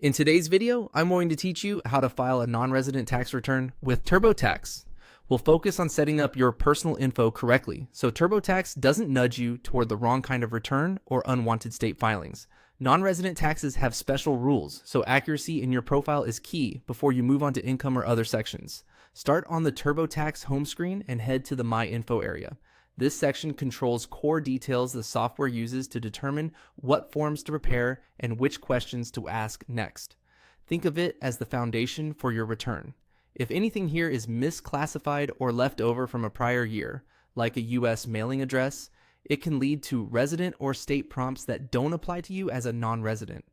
In today's video, I'm going to teach you how to file a non-resident tax return with TurboTax. We'll focus on setting up your personal info correctly, so TurboTax doesn't nudge you toward the wrong kind of return or unwanted state filings. Non-resident taxes have special rules, so accuracy in your profile is key before you move on to income or other sections. Start on the TurboTax home screen and head to the My Info area. This section controls core details the software uses to determine what forms to prepare and which questions to ask next. Think of it as the foundation for your return. If anything here is misclassified or left over from a prior year, like a U.S. mailing address, it can lead to resident or state prompts that don't apply to you as a non-resident.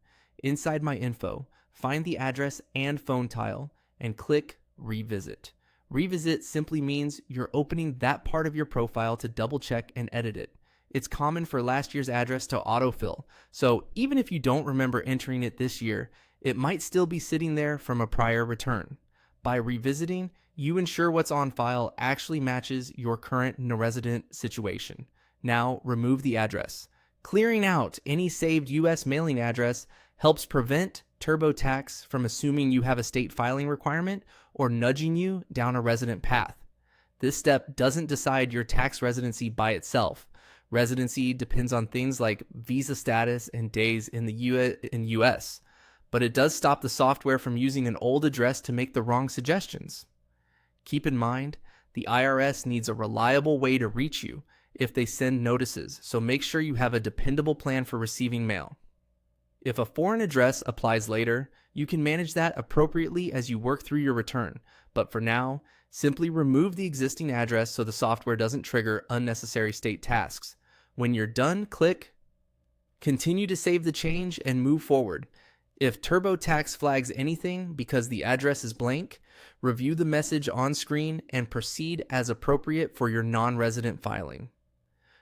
Inside My Info, find the address and phone tile and click Revisit. Revisit simply means you're opening that part of your profile to double check and edit it. It's common for last year's address to autofill, so even if you don't remember entering it this year, it might still be sitting there from a prior return. By revisiting, you ensure what's on file actually matches your current resident situation. Now remove the address. Clearing out any saved U.S. mailing address helps prevent TurboTax from assuming you have a state filing requirement or nudging you down a resident path. This step doesn't decide your tax residency by itself. Residency depends on things like visa status and days in the U.S., but it does stop the software from using an old address to make the wrong suggestions. Keep in mind, the IRS needs a reliable way to reach you if they send notices, so make sure you have a dependable plan for receiving mail. If a foreign address applies later, you can manage that appropriately as you work through your return, but for now, simply remove the existing address so the software doesn't trigger unnecessary state tasks. When you're done, click Continue to save the change and move forward. If TurboTax flags anything because the address is blank, review the message on screen and proceed as appropriate for your non-resident filing.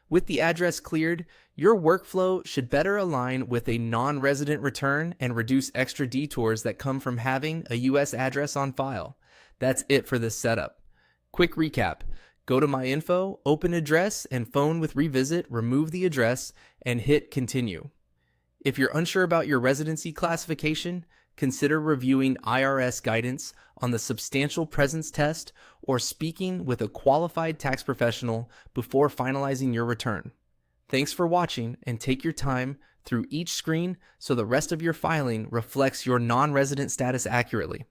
With the address cleared, your workflow should better align with a non-resident return and reduce extra detours that come from having a U.S. address on file. That's it for this setup. Quick recap. Go to My Info, open address and phone with Revisit, remove the address, and hit Continue. If you're unsure about your residency classification, consider reviewing IRS guidance on the substantial presence test or speaking with a qualified tax professional before finalizing your return. Thanks for watching, and take your time through each screen so the rest of your filing reflects your non-resident status accurately.